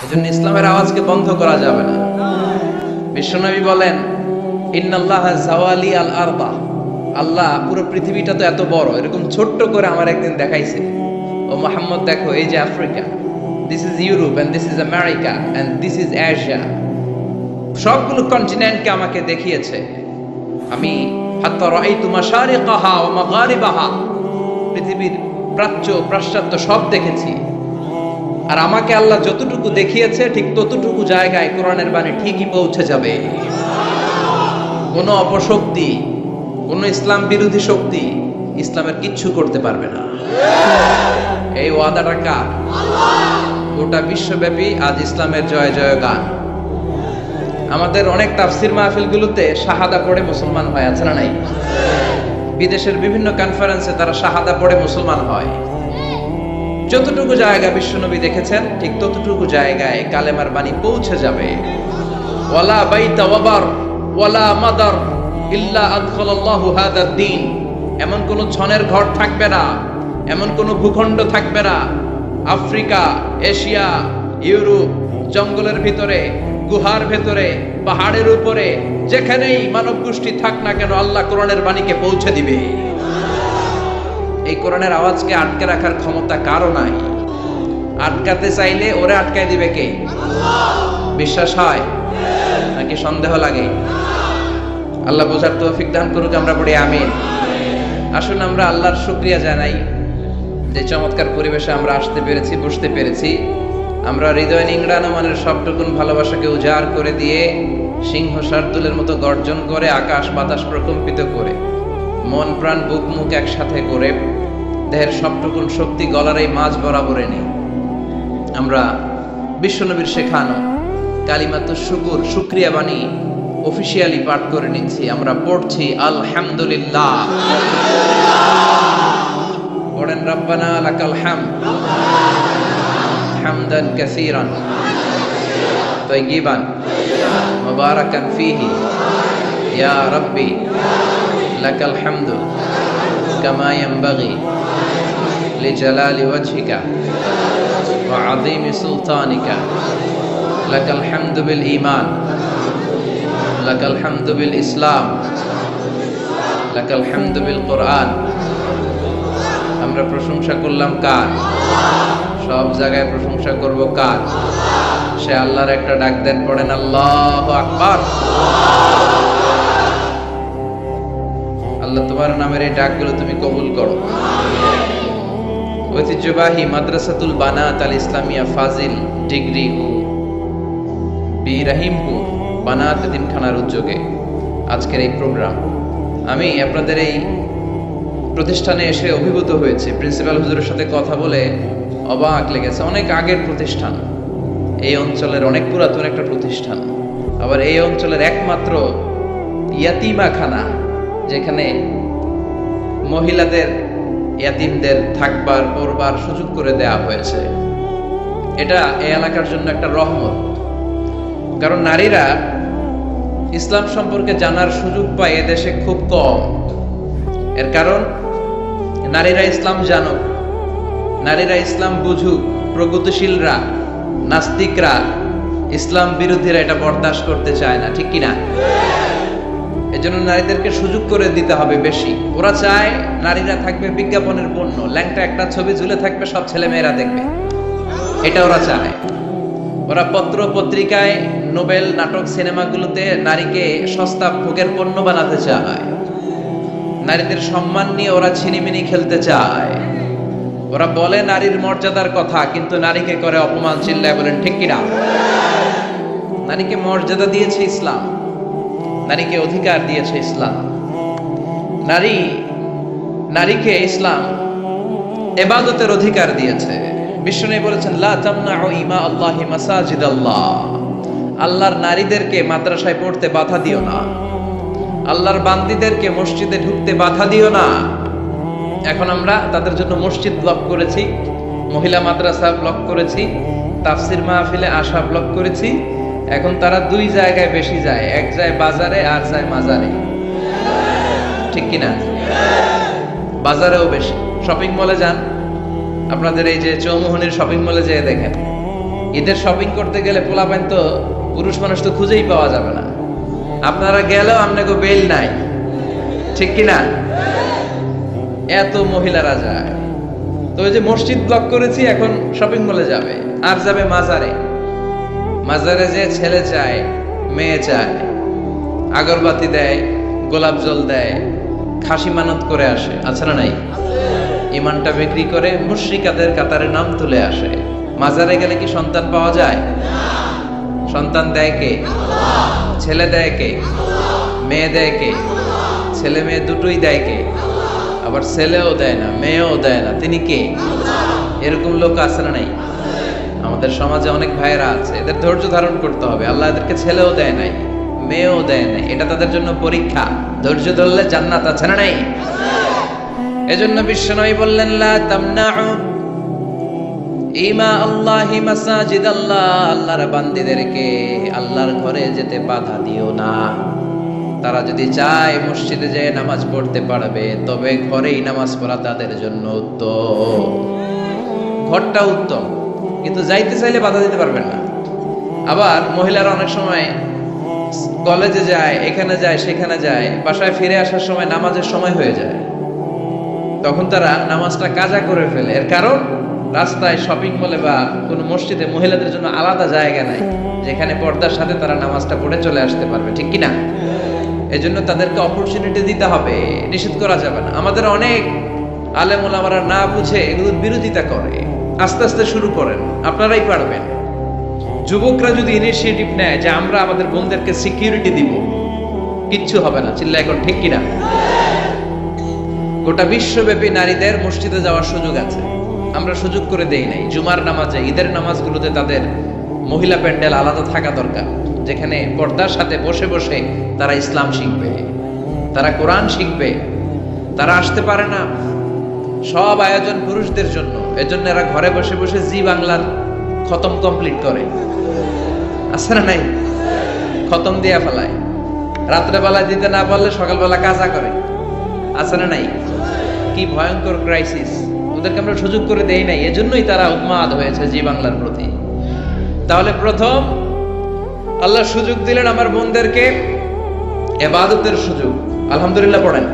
এজন্য ইসলামের আওয়াজকে বন্ধ করা যাবে না। বিশ্বনবী বলেন, ইন্নাল্লাহা যাওয়ালি আল আরবা, আল্লাহ পুরো পৃথিবীটা তো এত বড়, এরকম ছোট্ট করে আমার একদিন দেখাইছে। ও মুহাম্মদ, দেখো এই যে Africa, this is Europe and this is America and this is Asia, সবগুলো কন্টিনেন্টকে আমাকে দেখিয়েছে। আমি হাত্তা রাআইতু মাশারিকাহা ওয়া মাগারিবাহা, পৃথিবীর প্রাচ্য পাশ্চাত্য সব দেখেছি। আর আমাকে আল্লাহ যতটুকু দেখিয়েছে ঠিক ততটুকু জায়গায় কোরআনের বাণী ঠিকই পৌঁছে যাবে। কোনো অপশক্তি, কোনো ইসলাম বিরোধী শক্তি ইসলামের কিচ্ছু করতে পারবে না। এই ওয়াদাটা কার? গোটা বিশ্বব্যাপী আজ ইসলামের জয় জয় গান। আমাদের অনেক তাফসির মাহফিলগুলোতে শাহাদা পড়ে মুসলমান হয়, আছে না নাই? বিদেশের বিভিন্ন কনফারেন্সে তারা শাহাদা পড়ে মুসলমান হয়। যতটুকু জায়গা বিশ্বনবী দেখেছেন ঠিক ততটুকু জায়গায় কালেমার বাণী পৌঁছে যাবে। ওয়ালা বাইতা ওয়াবার ওয়ালা মাদার ইল্লা আদখালাল্লাহু হাদাদ দ্বীন, এমন কোন ছনের ঘর থাকবে না, এমন কোন ভূখণ্ড থাকবে না, আফ্রিকা, এশিয়া, ইউরোপ, জঙ্গলের ভিতরে, গুহার ভেতরে, পাহাড়ের উপরে, যেখানেই মানব গোষ্ঠী থাক না কেন আল্লাহ কোরআনের বাণীকে পৌঁছে দিবে। এই কোরআনের আওয়াজকে আটকে রাখার ক্ষমতা কারো নাই। আটকাতে চাইলে ওরে আটকায় দিবে কে? বিশ্বাস হয় নাকি সন্দেহ লাগে? আল্লাহ বোঝার তৌফিক দান করুক, আমরা পড়ি আমিন। আসুন আমরা আল্লাহর শুকরিয়া জানাই যে চমৎকার পরিবেশে আমরা আসতে পেরেছি, বসতে পেরেছি। আমরা হৃদয় নিংড়ানো মানের সবটুকুন ভালোবাসাকে উজাড় করে দিয়ে সিংহ শার্দুলের মতো গর্জন করে আকাশ বাতাস প্রকম্পিত করে মন প্রাণ বুক মুখ একসাথে করে দেহের সবটুকুন শক্তি গলার এই মাঝ বরাবর এনে আমরা বিশ্বনবীর শেখানো কালিমাতুশ শুকুর, শুকরিয়া বাণী অফিশিয়ালি পাঠ করে নিচ্ছি। আমরা পড়ছি আলহামদুলিল্লাহ। পড়েন রব্বানা লাকাল হামদ হামদান কাসীরান তাইয়িবান মুবারাকান ফীহি ইয়া রাব্বি লাকাল হামদু কামা ইয়ানবাগি লিজালালি ওয়াজহিকা ওয়া আযীমি সুলতানিকা লাকাল হামদু বিল ঈমান লাকাল হামদু বিল ইসলাম লাকাল হামদু বিল কোরআন। আমরা প্রশংসা করলাম কার? সব জায়গায় প্রশংসা করব কার? সে আল্লাহর একটা ডাক দেন, পড়েন আল্লাহু আকবার। আল্লাহ তোমার নামের এই ডাকগুলো তুমি কবুল করো। ঐতিহ্যবাহী মাদ্রাসাতুল বানাত আল ইসলামিয়া ফাজিল ডিগ্রি ও রহিমপুর বানাত এতিমখানার উদ্যোগে আজকের এই প্রোগ্রাম। আমি আপনাদের এই প্রতিষ্ঠানে এসে অভিভূত হয়েছে। প্রিন্সিপাল হুজুরের সাথে কথা বলে অবাক লেগেছে। অনেক আগের প্রতিষ্ঠান, এই অঞ্চলের অনেক পুরাতন একটা প্রতিষ্ঠান, আবার এই অঞ্চলের একমাত্র ইয়াতিমাখানা যেখানে মহিলাদের ইয়াতিমদের থাকবার পড়বার সুযোগ করে দেয়া হয়েছে। এটা এই এলাকার জন্য একটা রহমত, কারণ নারীরা ইসলাম সম্পর্কে জানার সুযোগ পায় এদেশে খুব কম। এর কারণ নারীরা ইসলাম জানুক, নারীরা ইসলাম বুঝুক। প্রগতিশীলরা, নাস্তিকরা, ইসলাম বিরোধীরা এটা বরদাস্ত করতে চায় না, ঠিক কিনা? এজন্য নারীদেরকে সুযোগ করে দিতে হবে বেশি। ওরা চায় নারীরা থাকবে বিজ্ঞাপনের পণ্য, ল্যাংটা একটা ছবি ঝুলে থাকবে, সব ছেলে মেয়েরা দেখবে, এটা ওরা চায়। ওরা পত্র পত্রিকায়, নোবেল, নাটক, সিনেমাগুলোতে নারীকে সস্তা ভোগের পণ্য বানাতে চায়। নারীদের সম্মান নিয়ে ওরা ছিনিমিনি খেলতে চায়। ওরা বলে নারীর মর্যাদার কথা, কিন্তু নারীকে করে অপমান। চিল্লায় বলেন ঠিক কিনা? নারীকে মর্যাদা দিয়েছে ইসলাম, নারীকে অধিকার দিয়েছে ইসলাম। নারীকে ইসলাম ইবাদতের অধিকার দিয়েছে। বিশ্বনবী বলেছেন, লা তামনাউ ইমা আল্লাহি মাসাজিদাল্লাহ, আল্লাহর নারীদেরকে মাদ্রাসায় পড়তে বাধা দিও না, আল্লাহর বান্দীদেরকে মসজিদে ঢুকতে বাধা দিও না। এখন আমরা তাদের জন্য মসজিদ ব্লক করেছি, মহিলা মাদ্রাসা ব্লক করেছি, তাফসির মাহফিলে আসা ব্লক করেছি। এখন তারা দুই জায়গায় বেশি যায়, এক যায় বাজারে আর যায় মাজারে, ঠিক কিনা? বাজারেও বেশি। শপিং মলে যান, আপনাদের এই যে চৌমুহনীর শপিং মলে যেয়ে দেখেন ঈদের শপিং করতে গেলে পোলাপাইন তো পুরুষ মানুষ তো খুঁজেই পাওয়া যাবে না, আপনারা গেলেও আপনাকে বেল নাই, ঠিক কিনা? এত মহিলারা যায়। তো ওই যে মসজিদ ব্লক করেছি, এখন শপিং মলে যাবে, আর যাবে মাজারে। মাজারে যে ছেলে চায়, মেয়ে চায়, আগরবাতি দেয়, গোলাপ জল দেয়, খাসি মানত করে আসে, আছে না নাই? ইমানটা বিক্রি করে মুশরিকাদের কাতারে নাম তুলে আসে। মাজারে গেলে কি সন্তান পাওয়া যায়? সন্তান দেয় কে? ছেলে দেয় কে? মেয়ে দেয় কে? ছেলে মেয়ে দুটোই দেয় কে? আবার ছেলেও দেয় না, মেয়েও দেয় না, তিনি কে? এরকম লোক আছে না নাই? আমাদের সমাজে অনেক ভাইয়েরা আছে, এদের ধৈর্য ধারণ করতে হবে। আল্লাহ এদেরকে ছেলেও দেয় নাই, মেয়েও দেয় নাই, এটা তাদের জন্য পরীক্ষা। ধৈর্য ধরলে জান্নাত আছে না নাই? এজন্য বিশ্বনবী বললেন, লা তামনাউ ইমা আল্লাহি মাসাজিদ আল্লাহ, আল্লাহর বান্দীদেরকে আল্লাহর ঘরে যেতে বাধা দিও না। তারা যদি চায় মসজিদে যেয়ে নামাজ পড়তে পারবে, তবে ঘরেই নামাজ পড়া তাদের জন্য উত্তম। ঘরটা উত্তম, কিন্তু যাইতে চাইলে বাধা দিতে পারবেন না। আবার মহিলারা অনেক সময় কলেজে যায়, এখানে যায়, সেখানে যায়, বাসায় ফিরে আসার সময় নামাজের সময় হয়ে যায়, তখন তারা নামাজটা কাজা করে ফেলে। এর কারণ রাস্তায়, শপিং মলে বা কোনো মসজিদে মহিলাদের জন্য আলাদা জায়গা নাই যেখানে পর্দার সাথে তারা নামাজটা পড়ে চলে আসতে পারবে, ঠিক কিনা? এজন্য তাদেরকে অপরচুনিটি দিতে হবে, নিষেধ করা যাবে না। আমাদের অনেক আলেম ওলামারা না বুঝে এগুলোর বিরোধিতা করে। আস্তে আস্তে শুরু করেন, আপনারাই পারবেন। যুবকরা যদি ইনিশিয়েটিভ নেয় যে আমরা আমাদের বোনদেরকে সিকিউরিটি দিব, কিচ্ছু হবে না। চিল্লা এখন, ঠিক কিনা? গোটা বিশ্বব্যাপী নারীদের মসজিদে যাওয়ার সুযোগ আছে, আমরা সুযোগ করে দেই নাই। জুমার নামাজে, ঈদের নামাজগুলোতে তাদের মহিলা প্যান্ডেল আলাদা থাকা দরকার, যেখানে পর্দার সাথে বসে বসে তারা ইসলাম শিখবে, তারা কোরআন শিখবে। তারা আসতে পারে না, সব আয়োজন পুরুষদের জন্য। এজন্য এরা ঘরে বসে বসে জি বাংলার খতম কমপ্লিট করে, আছে না নাই? খতম দিয়া ফেলায়, রাত্রেবেলা দিতে না পারলে সকালবেলা কাজা করে, আছে না নাই? কি ভয়ঙ্কর ক্রাইসিস! ওদেরকে আমরা সুযোগ করে দেই নাই, এজন্যই তারা উন্মাদ হয়েছে জি বাংলার প্রতি। তাহলে প্রথম আল্লাহ সুযোগ দিলেন আমার বোনদেরকে ইবাদতের সুযোগ। আলহামদুলিল্লাহ পড়েন।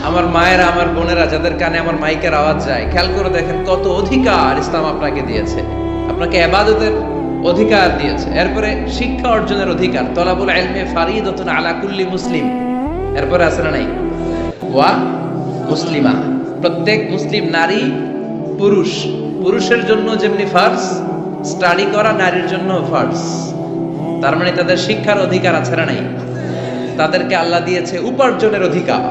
আমার মায়েরা, আমার বোনেরা, যাদের কানে আমার মাইকের আওয়াজ যায়, খেয়াল করে দেখেন কত অধিকার ইসলাম আপনাকে দিয়েছে। আপনাকে ইবাদতের অধিকার দিয়েছে, এরপরে শিক্ষা অর্জনের অধিকার। তলাবুল ইলমি ফারিদাতুন আলা কুল্লি মুসলিম, এরপরে আছে না নাই? ওয়া মুসলিমা, প্রত্যেক মুসলিম নারী, পুরুষ, পুরুষের জন্য যেমনি ফার্জ, স্টাডি করা নারীর জন্য ফার্জ। তার মানে তাদের শিক্ষার অধিকার আছে না নাই? তাদেরকে আল্লাহ দিয়েছে উপার্জনের অধিকার।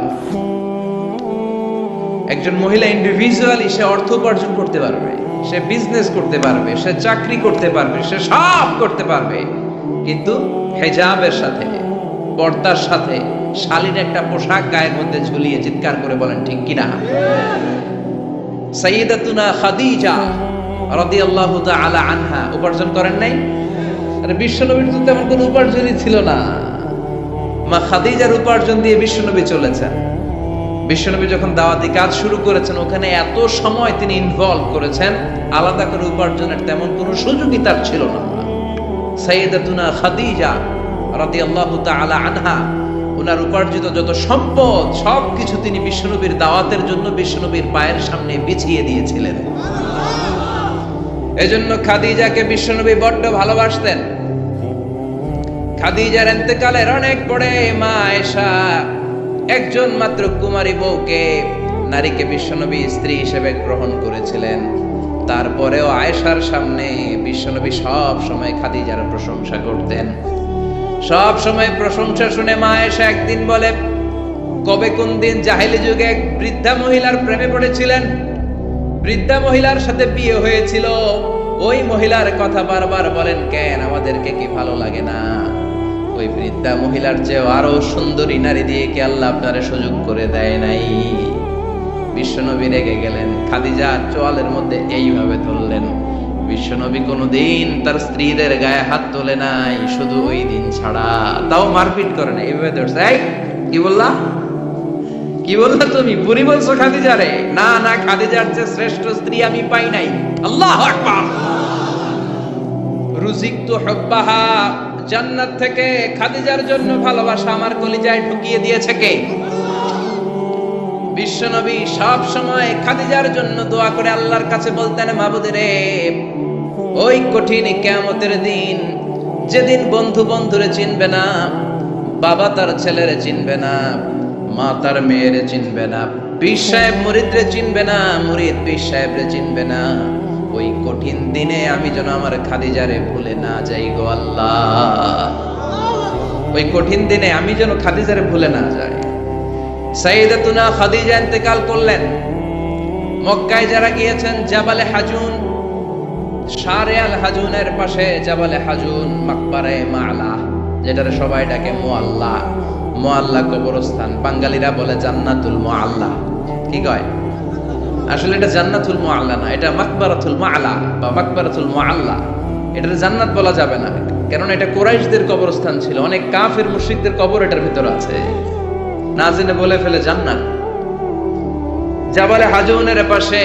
একজন মহিলা ইন্ডিভিজুয়ালি সে অর্থ উপার্জন করতে পারবে, সে বিজনেস করতে পারবে, সে চাকরি করতে পারবে, সে সব করতে পারবে, কিন্তু হিজাবের সাথে, পর্দার সাথে, শালীন একটা পোশাক গায়ের মধ্যে ঝুলিয়ে। চিৎকার করে বলেন ঠিক কিনা? সাইয়্যিদাতুনা খাদিজা রাদিয়াল্লাহু তাআলা আনহা উপার্জন করেন নাই? আরে বিশ্বনবীর তো তেমন কোনো উপার্জনই ছিল না। মা খাদিজার উপার্জন দিয়ে বিশ্বনবী চলেছেন। বিশ্বনবী যখন দাওয়াতি কাজ শুরু করেছেন, ওখানে এত সময় তিনি ইনভলভ করেছেন, আলাদা করে উপার্জনের তেমন কোনো সুযোগই তার ছিল না। সাইয়্যিদাতুনা খাদিজা রাদিয়াল্লাহু তাআলা আনহা, ওনার উপার্জিত যত সম্পদ সবকিছু তিনি বিশ্বনবীর দাওয়াতের জন্য বিশ্বনবীর পায়ের সামনে বিছিয়ে দিয়েছিলেন। এজন্য খাদিজাকে বিশ্বনবী বড্ড ভালোবাসতেন। খাদিজার ইন্তেকালের অনেক পরে মা আয়েশা একজন মাত্র কুমারী বউকে, নারীকে বিশ্বনবী স্ত্রী হিসেবে গ্রহণ করেছিলেন। তারপরেও আয়েশার সামনে বিশ্বনবী সব সময় খাদিজার প্রশংসা করতেন। সব সময় প্রশংসা শুনে মা আয়েশা একদিন বলে, কবে কোন দিন জাহেলি যুগে এক বৃদ্ধা মহিলার প্রেমে পড়েছিলেন, বৃদ্ধা মহিলার সাথে বিয়ে হয়েছিল, ওই মহিলার কথা বারবার বলেন কেন? আমাদেরকে কি ভালো লাগে না? ওই বৃদ্ধা মহিলার চেয়ে আরো সুন্দরী নারী দিয়ে কি আল্লাহ আপনারে সুযোগ করে দেয় নাই? বিশ্বনবী রেগে গেলেন, খাদিজার চোয়ালের মধ্যে এইভাবে ধরলেন। বিশ্বনবী কোনোদিন তার স্ত্রীদের গায়ে হাত তোলে নাই, শুধু ওই দিন ছাড়া। তাও মারপিট করে না, এইভাবে ধরছে। এই কি বললা, কি বললা তুমি? বুড়ি বলছো খাদিজারে? না না, খাদিজার চেয়ে শ্রেষ্ঠ স্ত্রী আমি পাই নাই। আল্লাহু আকবার। রুজিকতু হুব্বাহা, জান্নাত থেকে খাদিজার জন্য ভালোবাসা আমার কলিজায় ঢুকিয়ে দিয়েছে কে? বিশ্বনবী সব সময় খাদিজার জন্য দোয়া করে আল্লাহর কাছে বলতেন, মাবুদ রে, ওই কঠিন কিয়ামতের দিন, যেদিন বন্ধু বন্ধুরে চিনবে না, বাবা তার ছেলেরে চিনবে না, মা তার মেয়েরে চিনবে না, পীর সাহেব মুরিদরে চিনবে না, মুরিদ পীর সাহেবরে চিনবে না, ওই কঠিন দিনে আমি যেন আমার খাদিজারে ভুলে না যাই গো আল্লাহ। ওই কঠিন দিনে আমি যেন খাদিজারে ভুলে না যাই। সাইয়্যিদাতুনা খাদিজা ইন্তেকাল করলেন। মক্কায় যারা গিয়েছেন জাবালে হাজুন, শারে আল হাজুনের পাশে জাবালে হাজুন, মাকবারে মাআলা, যেটারে সবাই ডাকে মুআল্লা, মুআল্লা কবরস্থান, বাঙালিরা বলে জান্নাতুল মুআল্লা। কি কয়? আসলে এটা জান্নাতুল মুআল্লা না, এটা মাকবারাতুল মাআলা বা মাকবারাতুল মুআল্লা। এটার জান্নাত বলা যাবে না, কারণ এটা কুরাইশদের কবরস্থান ছিল। অনেক কাফির মুশরিকদের কবর এটার ভিতর আছে, না জেনে বলে ফেলে জান্নাত। জাবালে হাজুনের পাশে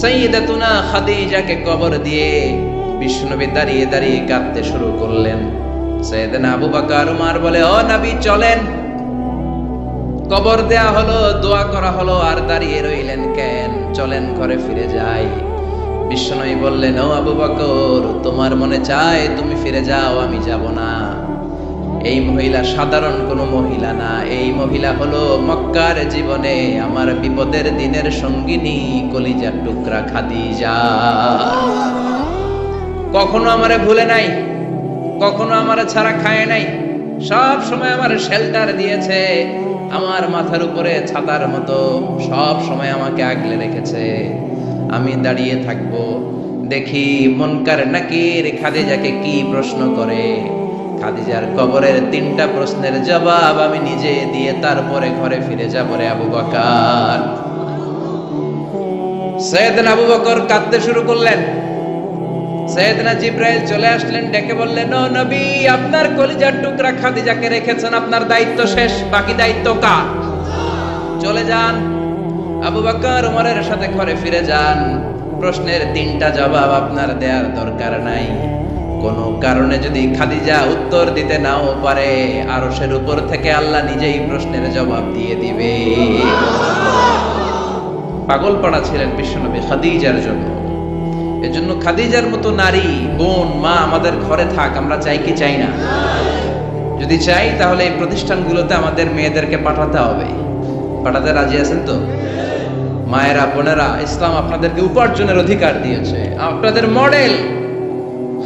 সাইয়্যিদাতুনা খাদিজাকে কবর দিয়ে বিশ্বনবী দাঁড়িয়ে দাঁড়িয়ে কাঁদতে শুরু করলেন। সাইয়েদনা আবু বকর উমর বলে, ও নবী চলেন। কবর দেয়া হলো, দোয়া করা হলো, আর দাঁড়িয়ে রইলেন কেন? চলেন ঘরে ফিরে যাই। বিশ্বনবী বললেন, ও আবু বকর, তোমার মনে চায় তুমি ফিরে যাও, আমি যাব না। এই মহিলা সাধারণ কোনো মহিলা না, এই মহিলা হলো মক্কার জীবনে আমার বিপদের দিনের সঙ্গিনী, কলিজার টুকরা খাদিজা। কখনো আমারে ভুলে নাই, কখনো আমারে ছাড়া খায় নাই, সব সময় আমার শেল্টার দিয়েছে, আমার মাথার উপরে ছাতার মতো সব সময় আমাকে আগলে রেখেছে। আমি দাঁড়িয়ে থাকবো, দেখি মুনকার নাকির খাদিজাকে কি প্রশ্ন করে। খাদিজার কবরের 3টা প্রশ্নের জবাব আমি নিজে দিয়ে তারপরে ঘরে ফিরে যাব রে আবু বকর। সাইয়েদনা আবু বকর কাঁদতে শুরু করলেন। সাইয়েদনা জিবরাইল চলে আসলেন, ডেকে বললেন, ও নবী, আপনার কলিজার টুকরা খাদিজাকে রেখেছেন, আপনার দায়িত্ব শেষ, বাকি দায়িত্ব কার? চলে যান, আবু বকর উমরের সাথে ঘরে ফিরে যান। প্রশ্নের 3টা জবাব আপনার দেওয়ার দরকার নাই। কোন কারণে যদি খাদিজা উত্তর দিতে নাও পারে, আরশের উপর থেকে আল্লাহ নিজেই প্রশ্নের জবাব দিয়ে দিবে। পাগল পাড়া ছিলেন বিশ্বনবী খাদিজার জন্য। এজন্য খাদিজার মতো নারী, বোন, মা আমাদের ঘরে থাক, আমরা চাই কি চাই না? যদি চাই তাহলে এই প্রতিষ্ঠানগুলোতে আমাদের মেয়েদেরকে পাঠাতে হবে। পাঠাতে রাজি আছেন তো? মায়েরা, বোনেরা, ইসলাম আপনাদেরকে উপার্জনের অধিকার দিয়েছে। আপনাদের মডেল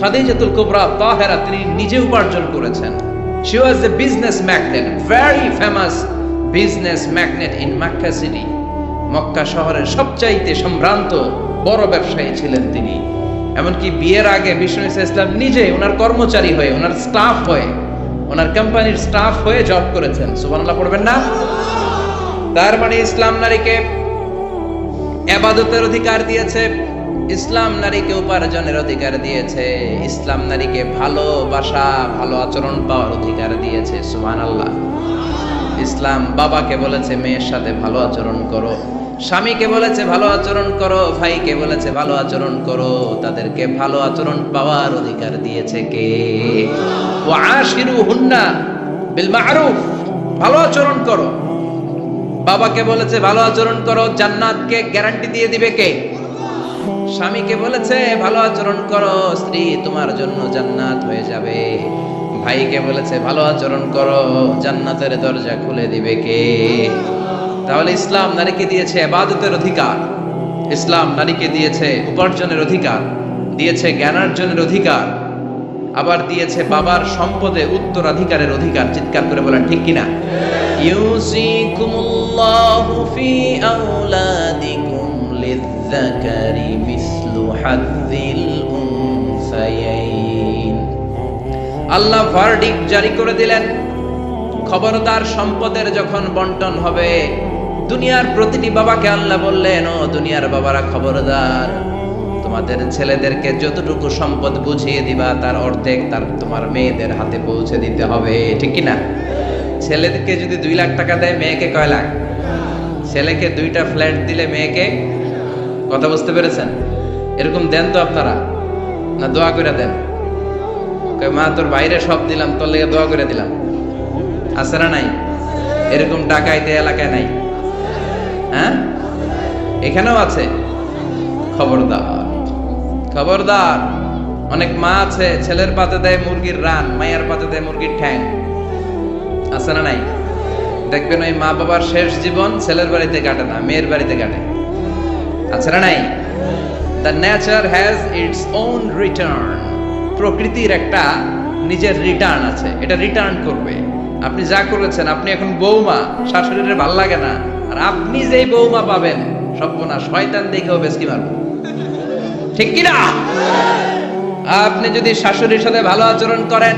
খাদিজাতুল কুবরা তাহেরা, তিনি নিজে উপার্জন করেছেন। She was a business magnate, very famous business magnate in Makkah city. Mecca শহরের সবচাইতে সম্ভ্রান্ত বড় ব্যবসায়ী ছিলেন তিনি। এমনকি বিয়ের আগে বিষ্ণু ইসলাম নিজে ওনার কর্মচারী হয়ে, ওনার স্টাফ হয়ে, ওনার কোম্পানির স্টাফ হয়ে জব করেছেন। সুবহানাল্লাহ পড়বেন না? তার মানে ইসলাম নারীকে ইবাদতের অধিকার দিয়েছে, ইসলাম নারীকে উপার্জনের অধিকার দিয়েছে, ইসলাম নারীকে ভালোবাসা, ভালো আচরণ পাওয়ার অধিকার দিয়েছে। সুবহানাল্লাহ। ইসলাম বাবাকে বলেছে মেয়ের সাথে ভালো আচরণ করো, স্বামীকে বলেছে ভালো আচরণ করো, ভাইকে বলেছে ভালো আচরণ করো, তাদেরকে ভালো আচরণ পাওয়ার অধিকার দিয়েছে কে? ওয়াশিরুহুন্না বিল মা'রুফ, ভালো আচরণ করো। বাবাকে বলেছে ভালো আচরণ করো, জান্নাতকে গ্যারান্টি দিয়ে দিবে কে? স্বামীকে বলেছে ভালো আচরণ করো, স্ত্রী তোমার জন্য জান্নাত হয়ে যাবে। ভাইকে বলেছে ভালো আচরণ করো, জান্নাতের দরজা খুলে দিবে কে? তাহলে ইসলাম নারীকে দিয়েছে ইবাদতের অধিকার, ইসলাম নারীকে দিয়েছে উপার্জনের অধিকার, দিয়েছে জ্ঞানার্জনের অধিকার, আবার দিয়েছে বাবার সম্পদে উত্তরাধিকারের অধিকার। চিৎকার করে বলেন ঠিক কিনা? ইউসিকুমুল্লাহু ফি আওলাদিকুম লিয-যাকারি মিসলু হাযযিল উনসায়াইন। আল্লাহ ভার্ডিক্ট জারি করে দিলেন, খবরদার সম্পদের যখন বন্টন হবে, দুনিয়ার প্রতিটি বাবাকে আল্লাহ বললেন, ও দুনিয়ার বাবারা খবরদার, তোমাদের ছেলেদেরকে যতটুকু সম্পদ বুঝিয়ে দিবা তার অর্ধেক তোমার মেয়েদের হাতে পৌঁছে দিতে হবে। ঠিক কিনা? ছেলেকে যদি 2 লাখ টাকা দেয়, মেয়েকে কয় লাখ? ছেলেকে 2টা ফ্ল্যাট দিলে মেয়েকে, কথা বুঝতে পেরেছেন? এরকম দেন তো আপনারা, না দোয়া করে দেন? মা তোর বাইরে সব দিলাম, তোর লেগে দোয়া করে দিলাম। আছে না নাই? এরকম ডাকাইতে এলাকায় নাই? হ্যাঁ, এখানেও আছে। খবরদার, খবরদার। অনেক মা আছে ছেলের পাতে দেয় মুরগির রান, মায়ের পাতে দেয় মুরগির ঠ্যাং। আছে না নাই? দেখবেন ওই মা বাবার শেষ জীবন ছেলের বাড়িতে কাটে না, মেয়ের বাড়িতে কাটে। আছে না নাই? The nature has its own return. প্রকৃতির একটা নিজের রিটার্ন আছে, এটা রিটার্ন করবে। আপনি যা করেছেন, আপনি এখন বৌমা, শাশুড়ির ভাল লাগে না, আর আপনি যেই বৌমা পাবেন, সর্বনাশ, শয়তান দেখেও বেশি মারবে। ঠিক কি না? আপনি যদি শাশুড়ির সাথে ভালো আচরণ করেন,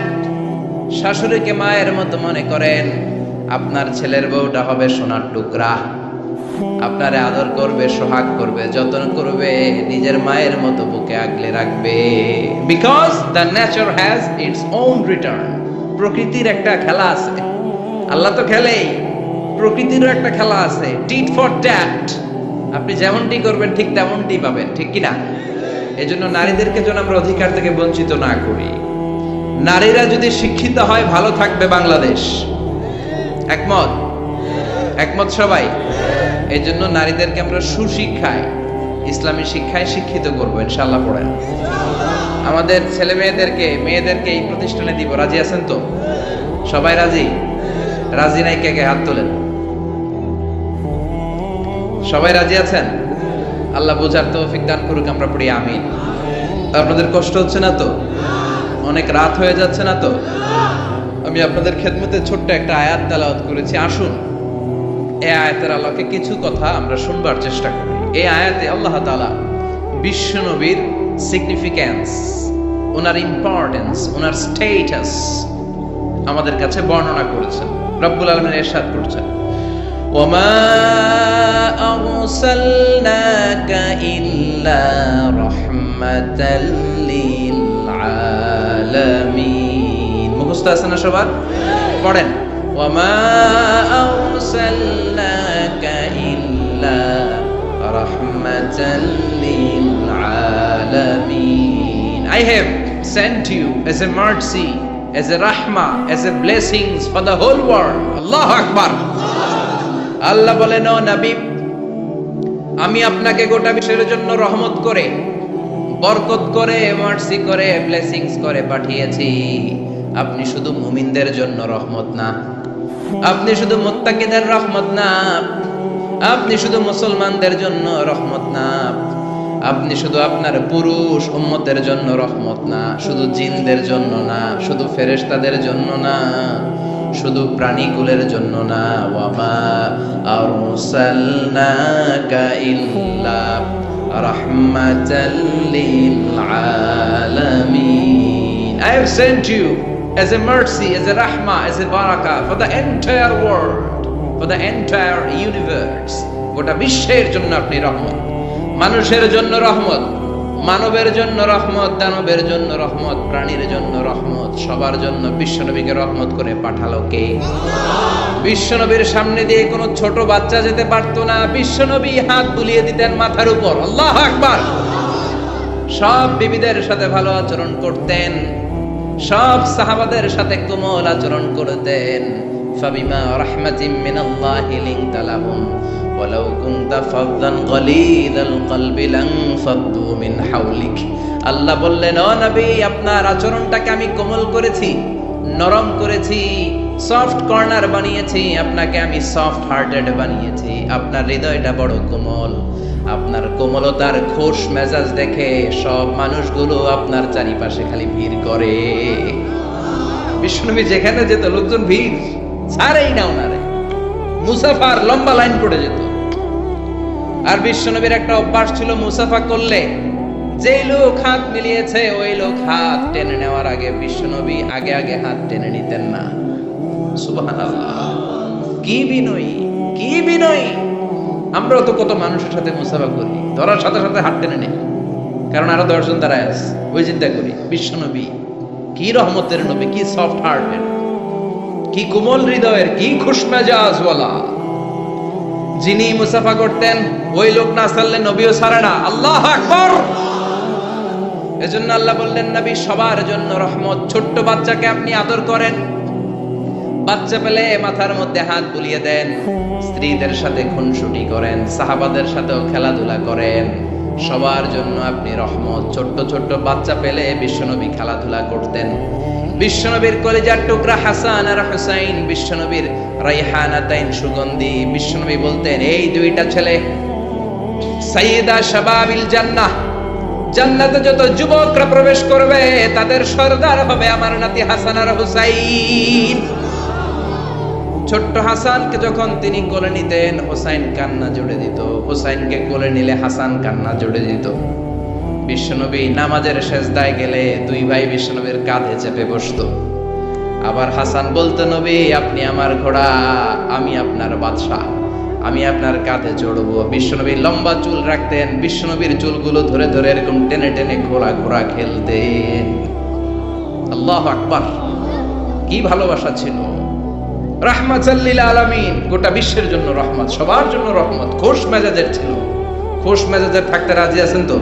শাশুড়িকে মায়ের মতো মনে করেন, আপনার ছেলের বউটা হবে সোনার টুকরা। আপনারে আদর করবে, সোহাগ করবে, যত্ন করবে, নিজের মায়ের মতো বুকে আগলে রাখবে। Because the nature has its own return. প্রকৃতির একটা খেলা আছে, আল্লাহ তো খেলেই, প্রকৃতিরও একটা খেলা আছে, টিট ফর ট্যাট। আপনি যেমনটি করবেন ঠিক তেমনটি পাবেন। ঠিক কিনা? এই জন্য নারীদেরকে যেন আমরা অধিকার থেকে বঞ্চিত না করি। নারীরা যদি শিক্ষিত হয়, ভালো থাকবে বাংলাদেশ। একমত? একমত সবাই? এই জন্য নারীদেরকে আমরা সুশিক্ষায়, ইসলামী শিক্ষায় শিক্ষিত করবো ইনশাআল্লাহ। পড়েন। আমাদের ছেলে মেয়েদেরকে এই প্রতিষ্ঠানে দিব। রাজি আছেন তো? সবাই রাজি? রাজি নাই কে কে হাত তোলেন। সবাই রাজি আছেন? আল্লাহ বোঝার তৌফিক দান করুক, আমরা পড়ি আমিন। আপনাদের কষ্ট হচ্ছে না তো? অনেক রাত হয়ে যাচ্ছে না তো? আমি আপনাদের খেদমতে ছোট্ট একটা আয়াত তেলাওয়াত করেছি। আসুন এই আয়াতের আলোকে কিছু কথা আমরা শুনবার চেষ্টা করি। এই আয়াতে আল্লাহ তাআলা বিশ্বনবীর সিগনিফিক্যান্স, ওনার ইম্পর্টেন্স, ওনার স্ট্যাটাস আমাদের কাছে বর্ণনা করেছেন। রব্বুল আলামিন ইরশাদ করছেন, ওয়ামা আরসালনাকা ইল্লা রাহমাতাল লিল আলামিন। মুখস্থ আছে না সবার? পড়েন, وما أرسلناك إلا رحمة للعالمين. I have sent you as a mercy, as a rahmah, as a blessings for the whole world. Allahu Akbar. আল্লাহ বলেন, ও নবী, আমি আপনাকে গোটা বিশ্বের জন্য রহমত করে, বরকত করে, মার্সি করে, ব্লেসিংস করে পাঠিয়েছি। আপনি শুধু মুমিনদের জন্য রহমত না, আপনি শুধু মুত্তাকিদের রহমত না, আপনি শুধু মুসলমানদের জন্য রহমত না, আপনি শুধু আপনার পুরুষ উম্মতের জন্য রহমত না, শুধু জিনদের জন্য না, শুধু ফেরেশতাদের জন্য না, শুধু প্রাণীকুলের জন্য না। ওয়ামা আরসালনাকা ইল্লা রাহমাতাল লিল আলামিন। I have sent you as a mercy, as a rahmah, as a barakah for the entire world, for the entire universe. গোটা বিশ্বের জন্য আপনি রহমত, মানুষের জন্য রহমত, মানবের জন্য রহমত, দানবের জন্য রহমত, প্রাণীর জন্য রহমত, সবার জন্য বিশ্বনবীকে রহমত করে পাঠালো কে? বিশ্বনবীর সামনে দিয়ে কোনো ছোট বাচ্চা যেতে পারতো না, বিশ্বনবী হাত বুলিয়ে দিতেন মাথার উপর। আল্লাহু আকবার। সব বিবিদের সাথে ভালো আচরণ করতেন, সব সাহাবাদের সাথে কোমল আচরণ করতেন। ফাবিমা রাহমাতিম মিনাল্লাহি লিনতা লাহুম ওয়ালাউ কুনতা ফাযযান গালিযাল কলবি লানফাদ্দু মিন হাওলিক। আল্লাহ বললেন, ও নবী, আপনার আচরণটাকে আমি কোমল করেছি, নরম করেছি, সফট কর্নার বানিয়েছি, আপনাকে আমি সফট হার্টেড বানিয়েছি। আপনার হৃদয়টা বড় কোমল, আপনার কোমলতার খোশ মেজাজ দেখে সব মানুষগুলো আপনার চারিপাশে খালি ভিড় করে। বিশ্বনবী যেখানে যেত লোকজন ভিড় ছাড়েই না ওনারে, মুসাফার লম্বা লাইন পড়ে যেত। আর বিশ্বনবীর একটা অভ্যাস ছিল, মুসাফা করলে যেই লোক হাত মিলিয়েছে ওই লোক হাত টেনে নেওয়ার আগে বিশ্বনবী আগে আগে হাত টেনে নিতেন না। সুবহানাল্লাহ, কি বিনয়ী, কি বিনয়ী! আমরাও তো কত মানুষের সাথে মুসাফা করি, ধরার সাথে সাথে হাত টেনে নেই, কারণ আরো 10 জন দাঁড়ায় আছে। ওই চিন্তা করি, বিশ্বনবী কি রহমতের নবী, কি সফট হার্টের, কি কোমল হৃদয়ের, কি খুশমেজাজ ওয়ালা। যিনি মুসাফা করতেন ওই লোক না ছাড়লে নবীও ছাড়ে না। আল্লাহু আকবার। এজন্য আল্লাহ বললেন নবী সবার জন্য রহমত। ছোট্ট বাচ্চাকে আপনি আদর করেন, বাচ্চা পেলে মাথার মধ্যে হাত বুলিয়ে দেন, স্ত্রীদের সাথে খুনসুটি করেন, সাহাবাদের সাথেও খেলাধুলা করেন, সবার জন্য আপনি রহমত। ছোট্ট ছোট্ট বাচ্চা পেলে বিশ্বনবী খেলাধুলা করতেন। বিশ্বনবীর কলিজার টুকরা হাসান আর হুসাইন, বিশ্বনবীর রাইহানাতাইন সুগন্ধি, বিশ্বনবী বলতেন এই দুইটা ছেলে সাইয়্যিদা শাবাবিল জান্নাহ, জান্নাতে যত যুবকরা প্রবেশ করবে তাদের সরদার হবে আমার নাতি হাসান আর হুসাইন। ছোট্ট হাসানকে যখন তিনি কোলে নিতেন হুসাইন কান্না জুড়ে দিত, হুসাইনকে কোলে নিলে হাসান কান্না জুড়ে দিত। বিশ্বনবী নামাজের সেজদায় গেলে দুই ভাই বিশ্বনবীর কাঁধে চেপে বসতো। আবার হাসান বলতো নবী আপনি আমার ঘোড়া, আমি আপনার বাদশাহ, আমি আপনার কাঁধে চড়বো। বিশ্বনবী লম্বা চুল রাখতেন, বিশ্বনবীর চুলগুলো ধরে ধরে এরকম টেনে টেনে ঘোড়া ঘোড়া খেলতেন। আল্লাহু আকবার, কি ভালোবাসা ছিল। রাহমাতাল লিল আলামিন, গোটা বিশ্বের জন্য রহমত, সবার জন্য রহমত। খোশ মেজাজের ছিল। খোশ মেজাজের থাকতে রাজি আছেন তো,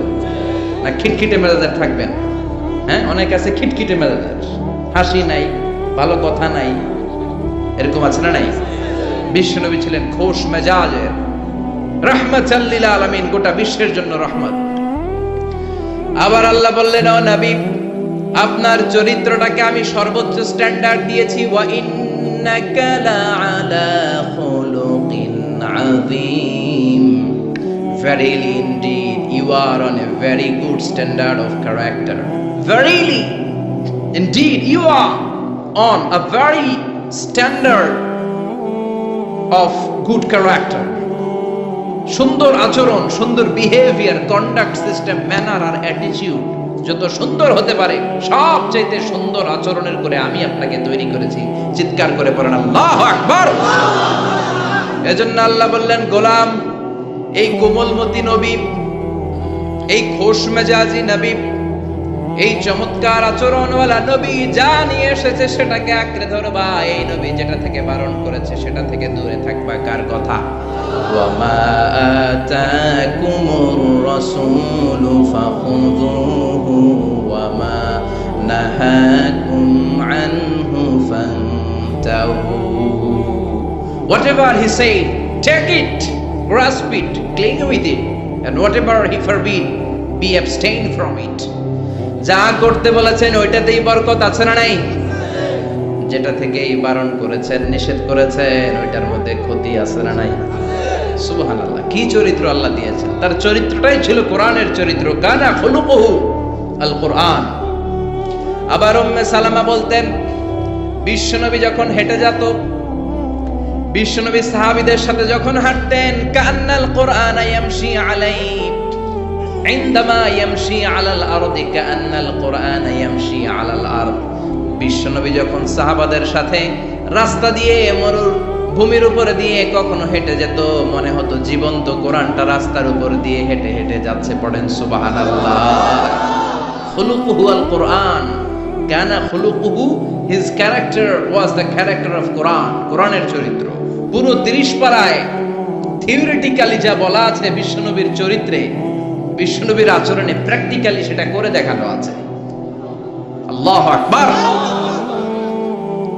না খিটখিটে মেজাজের থাকবেন? হ্যাঁ, অনেক আছে খিটখিটে মেজাজের, হাসি নাই, ভালো কথা নাই, এরকম আছে না নাই? বিশ্বনবী ছিলেন খোশ মেজাজের, রাহমাতাল লিল আলামিন, গোটা বিশ্বের জন্য রহমত। আবার আল্লাহ বললেন ও নবী আপনার চরিত্রটাকে আমি সর্বোচ্চ স্ট্যান্ডার্ড দিয়েছি। ওয়া ইন্নাকা লাআলা খুলুকিন আযীম, verily indeed you are on a very good standard of character. Verily indeed you are on a very standard of good character. সুন্দর আচরণ, সুন্দর বিহেভিয়ার, কন্ডাক্ট সিস্টেম, ম্যানার আর অ্যাটিটিউড যত সুন্দর হতে পারে সবচাইতে সুন্দর আচরণের করে আমি আপনাকে তৈরি করেছি। চিৎকার করে পড়েন আল্লাহু আকবার। এজন্য আল্লাহ বললেন গোলাম, এই কোমলমতি নবী, এই খোশ মেজাজি নবী, এই চমৎকার আচরণওয়ালা নবী যা নিয়ে এসেছে সেটাকে আঁকড়ে ধরবা। এই নবী যেটা থেকে বারণ করেছে সেটা থেকে দূরে থাকবা। কার কথা? ওয়ামা আতাকুমুর রাসূলু ফাখুযুহু ওয়ামা নাহাকুম আনহু ফান্তাহু। Whatever he said, take it, grasp it, cling with it, and whatever he forbid, be abstain from it. যা করতে বলেছেন ওইটাতেই বরকত আছে না নাই? যেটা থেকেই বারণ করেছেন, নিষেধ করেছেন, ওইটার মধ্যে ক্ষতি আছে না নাই? সুবহানাল্লাহ, কি চরিত্র আল্লাহ দিয়েছেন। তার চরিত্রটাই ছিল কোরআনের চরিত্র। কানা খুলুকুহু আল কোরআন। আবার উম্মে সালামা বলতেন বিশ্বনবী যখন হেঁটে যেত, বিশ্বনবী সাহাবীদের সাথে যখন হাঁটতেন, কান্নাল কোরআন ইয়ামশি আলাইহি ইনদামা ইয়ামশি আলাল আরদি কান্নাল কোরআন ইয়ামশি আলাল আরদ। বিশ্বনবী যখন সাহাবাদের সাথে রাস্তা দিয়ে, মরুভূমির উপর দিয়ে কখনো হেঁটে যেত, মনে হতো জীবন্ত কোরআনটা রাস্তার উপর দিয়ে হেঁটে হেঁটে যাচ্ছে। পড়েন সুবহানাল্লাহ। খুলুকুহু আল কোরআন, কানা খুলুকুহু, his character was the character of Quran. কোরআনের চরিত্র পুরো 30 পারায় থিওরিটিক্যালি যা বলা আছে বিশ্বনবীর চরিত্রে, বিশ্বনবীর আচরণে, প্র্যাকটিক্যালি সেটা করে দেখানো আছে। আল্লাহু আকবার।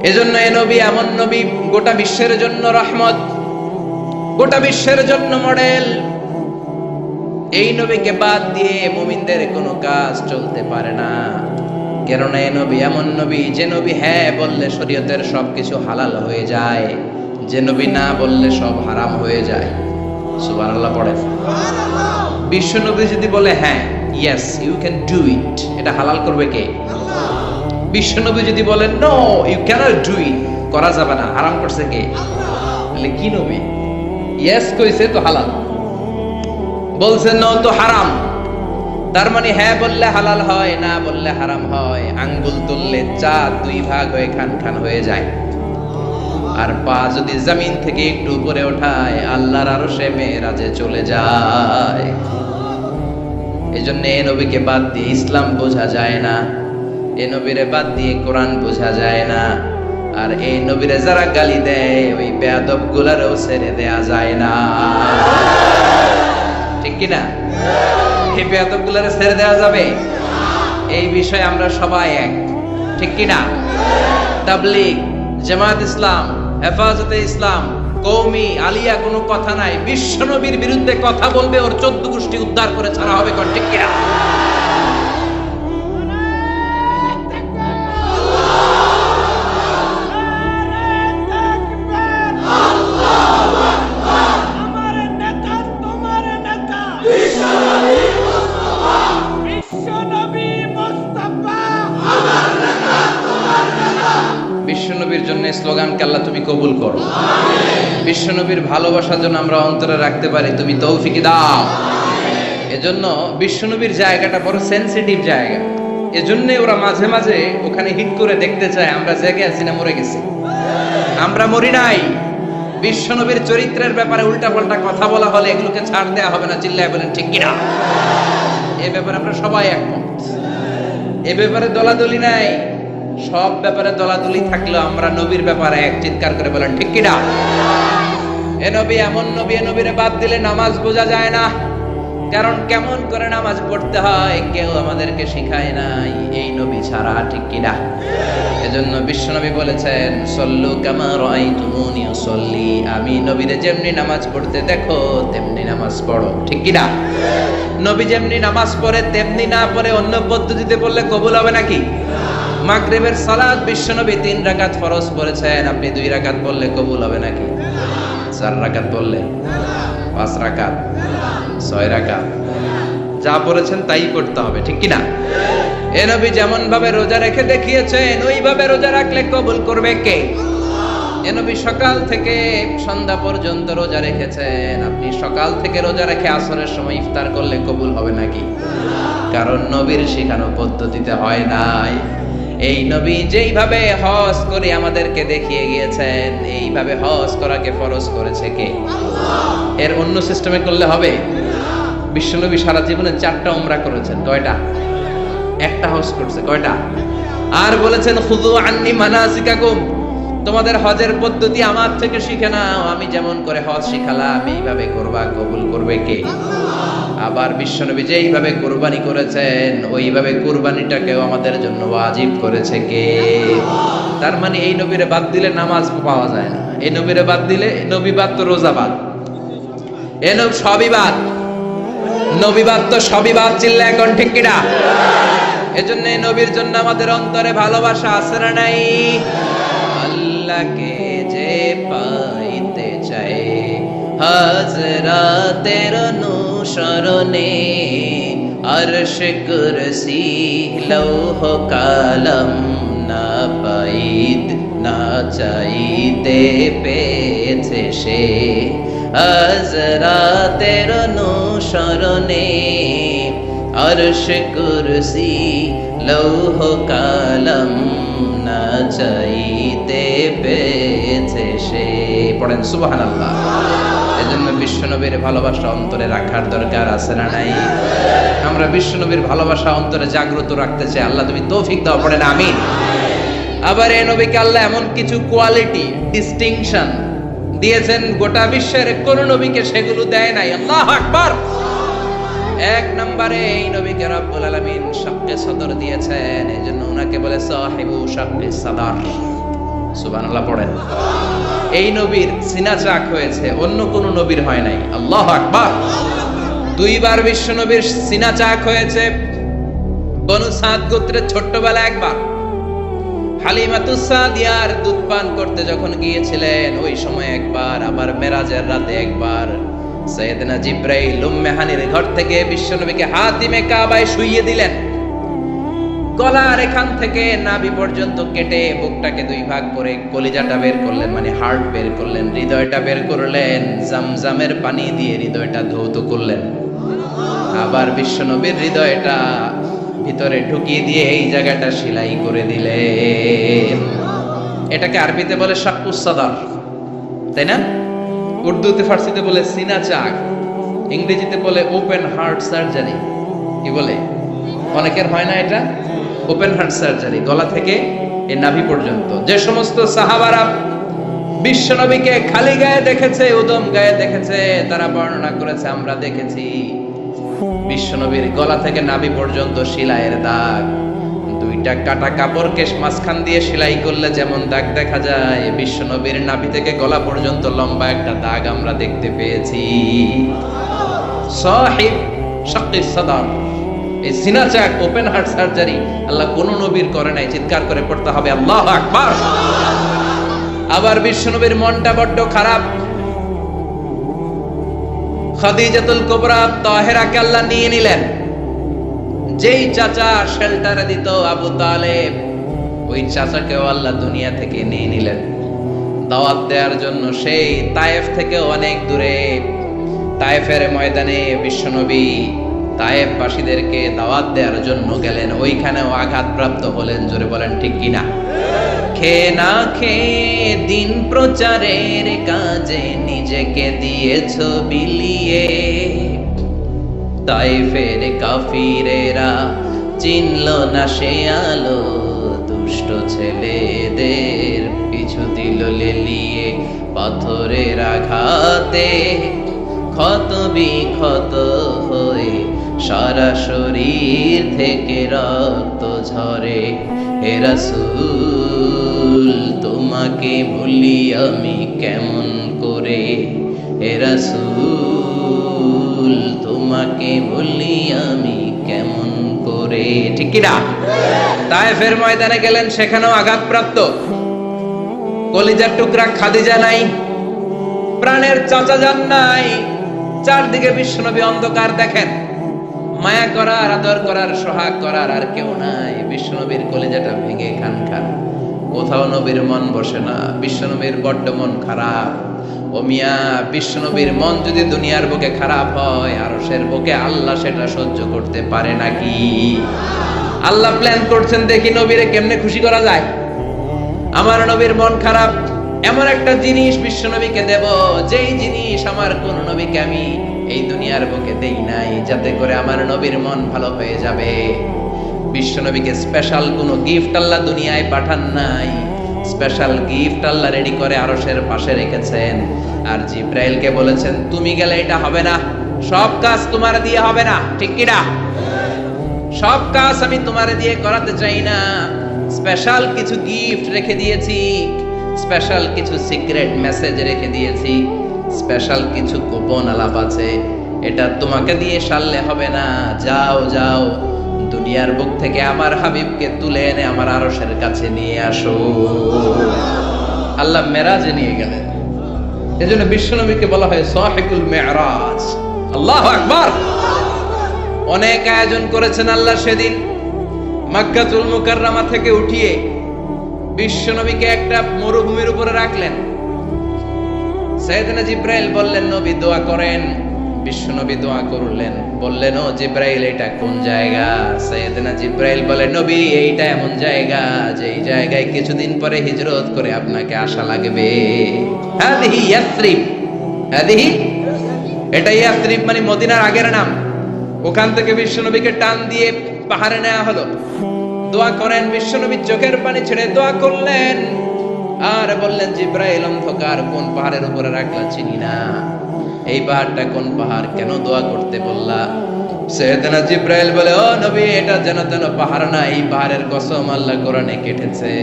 এজন্য এই নবী এমন নবী, গোটা বিশ্বের জন্য রহমত, গোটা বিশ্বের জন্য মডেল। এই নবীকে বাদ দিয়ে মুমিনদের কোনো কাজ চলতে পারে না। কেননা এই নবী এমন নবী, যে নবী হ্যাঁ বললে শরীয়তের সবকিছু হালাল হয়ে যায়, যে নবী না বললে সব হারাম হয়ে যায়। সুবহানাল্লাহ পড়েন। বিশ্ব নবী যদি বলে হ্যাঁ, yes you can do it, এটা হালাল করবে কে? বিশ্ব নবী যদি বলেন no you can't do it, করা যাবে না, হারাম করছে কে? বলে কি নবী? ইয়েস কইছে তো হালাল, বলছে নো তো হারাম। তার মানে হ্যাঁ বললে হালাল হয়, না বললে হারাম হয়। আঙ্গুল তুললে চাঁদ 2 ভাগ হয়ে খান খান হয়ে যায়, আর পা যদি জমিন থেকে একটু উপরে ওঠায় আল্লাহর আরশে মেরাজে চলে যায়। এজন্য এই নবীকে বাদ দিয়ে ইসলাম বোঝা যায় না, এই নবীরে বাদ দিয়ে কোরআন বোঝা যায় না। আর এই নবীরে যারা গালি দেয় ওই বেয়াদব গুলারও ছেড়ে দেয়া যায় না। ঠিক কিনা? এই বেয়াদব গুলারে ছেড়ে দেওয়া যাবে? এই বিষয়ে আমরা সবাই এক, ঠিক কিনা? তাবলীগ, জামাত ইসলাম, হেফাজতে ইসলাম, কওমি, আলিয়া কোনো কথা নাই। বিশ্ব নবীর বিরুদ্ধে কথা বলবে, ওর 14 গোষ্ঠী উদ্ধার করে ছাড়া হবে, কোন ঠিক কিনা? বিশ্বনবীর জন্য স্লোগানকে আল্লাহ তুমি কবুল করো। বিশ্বনবীর ভালোবাসার জন্য আমরা অন্তরে রাখতে পারি, তুমি তৌফিক দাও। এজন্য বিশ্বনবীর জায়গাটা বড় সেনসিটিভ জায়গা। এজন্য ওরা মাঝে মাঝে ওখানে হিট করে দেখতে চায় আমরা জেগে আছি না মরে গেছি। আমরা মরি নাই। বিশ্বনবীর চরিত্রের ব্যাপারে উল্টাপাল্টা কথা বলা হলে এগুলোকে ছাড় দেওয়া হবে না। চিল্লায় বলেন ঠিক কিনা? এ ব্যাপারে আমরা সবাই একমত। এ ব্যাপারে দলাদলি নাই। সব ব্যাপারে দলাদলি থাকলেও আমরা নবীর ব্যাপারে এক, চিৎকার করে বলেন ঠিক কিনা? এ নবী এমন নবী, এ নবীরে বাদ দিলে নামাজ বোঝা যায় না। কারণ কেমন করে নামাজ পড়তে হয় কেউ আমাদেরকে শেখায় নাই এই নবী ছাড়া, ঠিক কিনা? এজন্য বিশ্বনবী বলেছেন, সল্লু কামা রাআইতুমুনি উসাল্লি, আমি নবীরে যেমনি নামাজ পড়তে দেখো তেমনি নামাজ পড়ো, ঠিক কিনা? নবী যেমনি নামাজ পড়ে তেমনি না পড়ে অন্য পদ্ধতিতে পড়লে কবুল হবে নাকি? মাগরিবের সালাত বিশ্বনবী 3 রাকাত ফরজ পড়েছেন, আপনি 2 রাকাত পড়লে কবুল হবে নাকি? 4 রাকাত পড়লে, 5 রাকাত, 6 রাকাত, যা পড়েছেন তাই করতে হবে, ঠিক কিনা? এ নবী যেমন ভাবে রোজা রেখে দেখিয়েছেন ওইভাবে রোজা রাখলে কবুল করবে কে? এ নবী সকাল থেকে সন্ধ্যা পর্যন্ত রোজা রেখেছেন, আপনি সকাল থেকে রোজা রেখে আসরের সময় ইফতার করলে কবুল হবে নাকি? কারণ নবীর শেখানো পদ্ধতিতে হয় নাই। এই নবী যেইভাবে হজ করে আমাদেরকে দেখিয়ে গিয়েছেন এইভাবে হজ করাকে ফরজ করেছে কে? এর অন্য সিস্টেমে করলে হবে? বিশ্বনবী সারা জীবনে 4টা উমরা করেছেন, কয়টা? একটা হজ করছে, কয়টা? আর বলেছেন খুযু আন্নী মানাসিকাকুম, তোমাদের হজের পদ্ধতি আমার থেকে শিখে নাও, আমি যেমন করে হজ শিখালাম এইভাবে করবা, কবুল করবে কে? আবার বিশ্বনবী যেইভাবে কুরবানি করেছেন ওইভাবে কুরবানিটাকেও আমাদের জন্য ওয়াজিব করেছে কে? তার মানে এই নবীরে বাদ দিলে নামাজ পাওয়া যায় না। এই নবীরে বাদ দিলে, নবী বাদ তো রোজা বাদ, এ নবী সবই বাদ, নবী বাদ তো সবই বাদ, চিল্লা এখন ঠিক কিনা? এজন্য এই নবীর জন্য আমাদের অন্তরে ভালোবাসা আছে না নাই? আল্লাহকে যে পাইতে চায় হাজরাতের অনুসরণে, আরশ কুরসি লৌহ কালাম না পাইত না চাইতে পেয়েছে সে, হাজরাতের অনুসরণে আরশ কুরসি লৌহ কালাম না চাইতে পেয়েছে সে। পড়েন সুবহানাল্লাহ। এজন্য বিশ্বনবীর ভালোবাসা অন্তরে রাখার দরকার আছে না নাই? আমরা বিশ্বনবীর ভালোবাসা অন্তরে জাগ্রত রাখতে চাই, আল্লাহ তুমি তৌফিক দাও, পড়েন আমিন। আবার এই নবীকে আল্লাহ এমন কিছু কোয়ালিটি, ডিস্টিংশন দিয়েছেন গোটা বিশ্বের কোন নবীকে সেগুলো দেয় নাই। আল্লাহু আকবার। 1 নম্বরে এই নবীকে রব্বুল আলামিন শাক্কে সদর দিয়েছেন, এজন্য উনাকে বলে সাহিবু শাক্কে সদর। সুবহানাল্লাহ পড়েন। এই নবীর সিনা চাক হয়েছে, অন্য কোন নবীর হয় নাই। আল্লাহু আকবার। 2 বার বিশ্ব নবীর সিনা চাক হয়েছে। বনু সাদ গোত্রের ছোট্টবেলা একবার হালিমাতুস সাদিয়ার দুধ পান করতে যখন গিয়েছিলেন ওই সময় একবার, আবার মেরাজের রাতে একবার সাইয়েদনা জিবরাইল উম্মে হানির ঘর থেকে বিশ্বনবীকে হাতিমে কাবায় শুইয়ে দিলেন। গলার এখান থেকে নাভি পর্যন্ত কেটে বুকটাকে 2 ভাগ করে কলিজাটা বের করলেন, মানে হার্ট বের করলেন, হৃদয়টা বের করলেন, জামজামের পানি দিয়ে হৃদয়টা ধৌত করলেন। আবার বিশ্বনবীর হৃদয়টা ভিতরে ঢুকিয়ে দিয়ে এই জায়গাটা সেলাই করে দিলেন। এটাকে আরবিতে বলে শাক্কুস সাদর, তাই না? উর্দুতে ফার্সিতে বলে সিনা চাক, ইংরেজিতে বলে ওপেন হার্ট সার্জারি। কি বলে? অনেকের হয় না এটা, ওপেন হার্ট সার্জারি, গলা থেকে এই নাভি পর্যন্ত। যে সমস্ত সাহাবারা বিশ্বনবীকে খালি গায়ে দেখেছে, উদম গায়ে দেখেছে, তারা বর্ণনা করেছে আমরা দেখেছি বিশ্বনবীর গলা থেকে নাভি পর্যন্ত সেলাইয়ের দাগ। দুইটা কাটা কাপড়কে মাঝখান দিয়ে সেলাই করলে যেমন দাগ দেখা যায়, বিশ্বনবীর নাভি থেকে গলা পর্যন্ত লম্বা একটা দাগ আমরা দেখতে পেয়েছি। সাহিব শাক্কিস সাদর, এই সিনা চাক ওপেন হার্ট সার্জারি আল্লাহ কোন নবীর করে নাই। চিৎকার করে পড়তে হবে আল্লাহু আকবার। আবার বিশ্বনবীর মনটা বড্ড খারাপ। খাদিজাতুল কুবরা তাহেরাকে আল্লাহ নিয়ে নিলেন। যেই চাচা শেল্টার দিত আবু তালেব, ওই চাচাকেও আল্লাহ দুনিয়া থেকে নিয়ে নিলেন দাওয়াত দেওয়ার জন্য। সেই তায়েফ থেকে অনেক দূরে তায়েফের ময়দানে বিশ্বনবী তায়েফবাসীদেরকে দাওয়াত দেওয়ার জন্য গেলেন। ওইখানেও আঘাতপ্রাপ্ত হলেন। জোরে বলেন ঠিক কিনা? খেয়ে না খেয়ে দিন প্রচারের কাজে নিজেকে দিয়েছ বিলিয়ে, তাইফের কাফিরেরা চিনল না সে আলো, দুষ্ট ছেলেদের পিছু দিল লেলিয়ে, পাথরের আঘাতে ক্ষত বিক্ষত হয়ে সারা শরীর থেকে রক্ত ঝরে। হে রাসূল তোমাকে ভুলি আমি কেমন করে, হে রাসূল তোমাকে ভুলি আমি কেমন করে। ঠিক কি না? তায়েফের ময়দানে গেলেন, সেখানেও আঘাতপ্রাপ্ত। কলিজার টুকরা খাদিজা নাই, প্রাণের চাচা যান নাই। চারদিকে বিশ্বনবী অন্ধকার দেখেন। মায়া করার, আদর করার, সোহাগ করার আর কেউ নাই। বিশ্বনবীর কলিজাটা ভেঙে খান খান। কোথাও নবীর মন বসে না। বিশ্বনবীর বড্ড মন খারাপ। ও মিয়া, বিশ্বনবীর মন যদি দুনিয়ার বুকে খারাপ হয়, আরশের বুকে আল্লাহ সেটা সহ্য করতে পারে নাকি? আল্লাহ প্ল্যান করছেন, দেখি নবীরে কেমনে খুশি করা যায়। আমার নবীর মন খারাপ, এমন একটা জিনিস বিশ্বনবীকে দেব, যেই জিনিস আমার কোন নবীকে আমি এই দুনিয়ার বুকে দেই নাই, যাতে করে আমার নবীর মন ভালো হয়ে যাবে। বিশ্বনবীকে স্পেশাল কোন গিফট আল্লাহ দুনিয়ায় পাঠান নাই। স্পেশাল গিফট আল্লাহ রেডি করে আরশের পাশে রেখেছেন। আর জিব্রাইলকে বলেছেন, তুমি গেলে এটা হবে না, সব কাজ তোমার দিয়ে হবে না। ঠিক কি না? সব কাজ আমি তোমার দিয়ে করাতে চাই না। স্পেশাল কিছু গিফট রেখে দিয়েছি, স্পেশাল কিছু সিক্রেট মেসেজ রেখে দিয়েছি, স্পেশাল কিছু গোপন আলাপ আছে। এটা তোমাকে দিয়ে সারলে হবে না। যাও যাও, দুনিয়ার বুক থেকে আমার হাবিবকে তুলে এনে আমার আরশের কাছে নিয়ে আসো। আল্লাহ মেরাজে নিয়ে গেলেন। এজন্য বিশ্বনবীকে বলা হয় সাহিবুল মেরাজ। আল্লাহু আকবার। অনেক আয়োজন করেছেন আল্লাহ সেদিন। মক্কাতুল মুকাররমা থেকে উঠিয়ে বিশ্বনবীকে একটা মরুভূমির উপরে রাখলেন। সাইয়েদনা জিব্রাইল বললেন, নবী দোয়া করেন। বিশ্বনবী দোয়া করলেন। বললেন, ও জিব্রাইল, এটা কোন জায়গা? সাইয়েদনা জিব্রাইল বলে, নবী, এইটা এমন জায়গা যেই জায়গায় কিছুদিন পরে হিজরত করে আপনাকে আসা লাগবে। হাদিহি ইয়াসরিব। হাদিহি, এটা ইয়াসরিব মানে মদিনার আগের নাম। ওখান থেকে বিশ্বনবীকে টান দিয়ে পাহাড়ে নেওয়া হলো। দোয়া করেন। বিশ্বনবী চোখের পানি ছেড়ে দোয়া করলেন আর বললেন, জিব্রাইল, অন্ধকার কোন পাহাড়ের উপরে রাখলা চিনি না। এই পাহাড়টা কোন পাহাড়? কেন দোয়া করতে বললা? সাইয়েদনা জিব্রাইল বলে, ও নবী, এটা যেন তেন পাহাড় না। এই পাহাড়ের কসম আল্লাহ কোরআনে কেটেছে।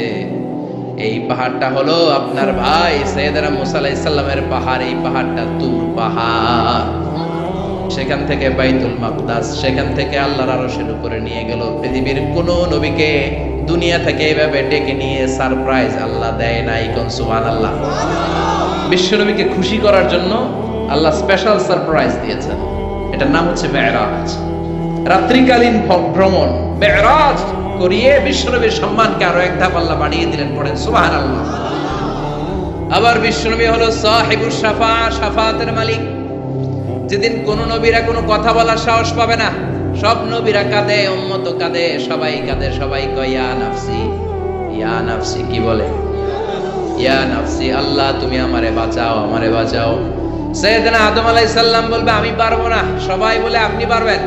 এই পাহাড়টা হলো আপনার ভাই সাইয়েদনা মুসা আলাইহিস সালামের পাহাড়। এই পাহাড়টা তুর পাহাড়। সেখান থেকে বাইতুল মাকদাস, সেখান থেকে আল্লাহর আরশের উপরে নিয়ে গেল। পৃথিবীর কোন নবীকে দুনিয়া থেকে এইভাবে ডেকে নিয়ে সারপ্রাইজ আল্লাহ দেয় নাই। কোন সুবহানাল্লাহ। বিশ্ব নবীকে খুশি করার জন্য আল্লাহ স্পেশাল সারপ্রাইজ দিয়েছেন। এটার নাম হচ্ছে মেরাজ। রাত্রিকালীন ভ্রমণ মেরাজ করিয়ে বিশ্বনবীর সম্মানকে আরো এক ধাপ আল্লাহ বাড়িয়ে দিলেন। পড়েন সুবহানাল্লাহ। আবার বিশ্বনবী হলো সাহিবুশ শাফা, শাফাতের মালিক। যেদিন কোন নবীরা কোনো কথা বলার সাহস পাবে না, সব নবীরা কাঁদে, উম্মত কাঁদে, সবাই কাঁদে, সবাই কয় ইয়া নাফসি, ইয়া নাফসি। কি বলে? ইয়া নাফসি, আল্লাহ তুমি আমারে বাঁচাও, আমারে বাঁচাও। সাইয়েদনা আদম আলাইহিস সালাম বলবে, আমি পারবো না। সবাই বলে, আপনি পারবেন।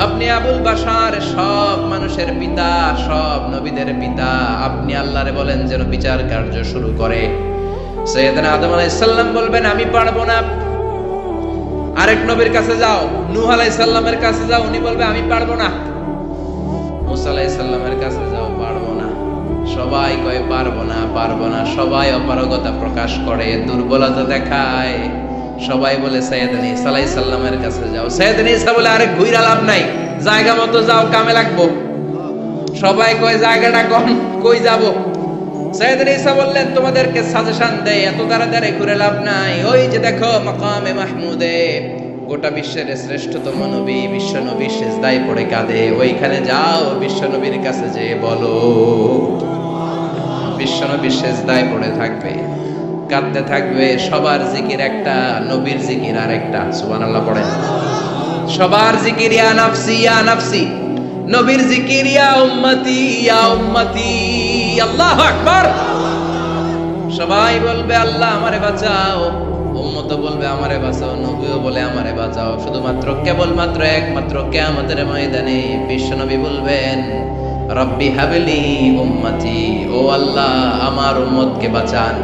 আপনি আবুল বাশার, সব মানুষের পিতা, সব নবীদের পিতা। আপনি আল্লাহরে বলেন যেন বিচার কার্য শুরু করে। সাইয়েদনা আদম আলাইহিস সালাম বলবেন, আমি পারবো না। আরেক নবীর কাছে যাও, নূহ আলাইহিস সালামের কাছে যাও, উনি বলবে আমি পারবো না। মুসা আলাইহিস সালামের কাছে যাও, পারবো না। সবাই কয় পারবো না, পারবো না। সবাই অপারগতা প্রকাশ করে, দুর্বলতা দেখায়। সবাই বলে সাইয়েদনা ঈসা আলাইহিস সালামের কাছে যাও। সাইয়েদনা ঈসা বলে আরে ঘুইরা লাভ নাই, জায়গা মতো যাও, কামে লাগবো। সবাই কয় জায়গাটা কম, কই যাব? সাইয়েদনা ঈসা বললেন তোমাদেরকে সাজেশন দেই, এত তাড়াতাড়ি ঘুরে লাভ নাই। ওই যে দেখো মাকামে মাহমুদে গোটা বিশ্বের শ্রেষ্ঠতম নবী, বিশ্ব নবী সিজদায় পড়ে কাঁদে, ওইখানে যাও, বিশ্ব নবীর কাছে যেয়ে বলো। বিশ্ব নবী সিজদায় পড়ে থাকবে, কাঁদতে থাকবে। সবার জিকির একটা, নবীর জিকির আরেকটা। সুবহানাল্লাহ পড়েন। সবার জিকির ইয়া নাফসি ইয়া নাফসি, নবীর জিকির ইয়া উম্মতি ইয়া উম্মতি। আল্লাহু আকবার। সবাই বলবে আল্লাহ আমারে বাঁচাও, উম্মত বলবে আমারে বাঁচাও, নবীও বলে আমারে বাঁচাও। শুধুমাত্র কেবলমাত্র একমাত্র কিয়ামতের ময়দানে বিশ্বনবী বলবেন রব্বি হাবলি উম্মতি, ও আল্লাহ আমার উম্মতকে বাঁচান।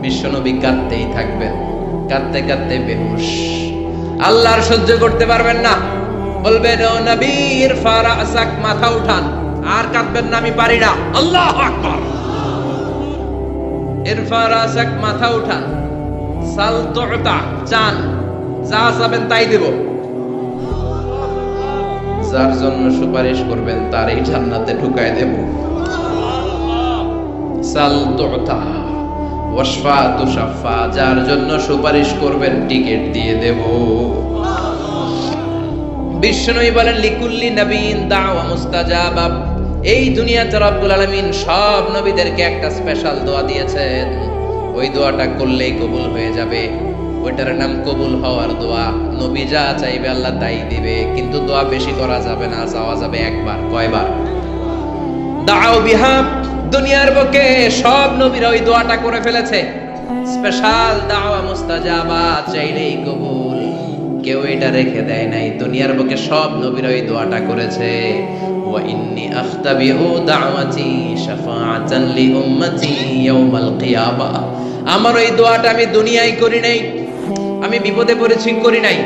বিশ্বনবী কাঁদতেই থাকবেন, কাঁদতে কাঁদতে বেহুশ। আল্লাহর সহ্য করতে পারবেন না, বলবেন ও নবী ইরফা রাসাক, মাথা উঠান। আর কাঁদবেন না, আমি পারি না। আল্লাহু আকবার। ইরফা রাসাক, মাথা উঠান। সাল তুতা, চান, যা চাবেন তাই দেব। যার জন্য সুপারিশ করবেন তারই জান্নাতে ঢুকায় দেব। সাল তুতা ওয়াশফা তুশাফা, যার জন্য সুপারিশ করবেন টিকেট দিয়ে দেব। বিশ্বনবী বলেন লিকুল্লি নবীন দাওয়া মুস্তাজাবা। এই দুনিয়াতে রব্বুল আলামিন সব নবীদেরকে একটা স্পেশাল দোয়া দিয়েছেন, ওই দোয়াটা করলেই কবুল হয়ে যাবে। ওইটার নাম কবুল হওয়ার দোয়া। নবী যা চাইবে আল্লাহ তাই দিবে, কিন্তু দোয়া বেশি করা যাবে না, চাওয়া যাবে একবার। কয়বার? দাও বিহা। দুনিয়ার বুকে সব নবীরা ওই দোয়াটা করে ফেলেছে, স্পেশাল দাওয়া মুস্তাজাবা, চাইলেই কবুল। কেউ এটা রেখে দেয় নাই, দুনিয়ার বুকে সব নবীরা ওই দোয়াটা করেছে। ওয়া ইন্নী আখতাবিউ দাওয়াতি শাফাআতান লি উম্মতি ইয়াউমাল কিয়ামা। আমার ওই দোয়াটা আমি দুনিয়ায় করি নাই, আমি বিপদে পড়েছি করি নাই,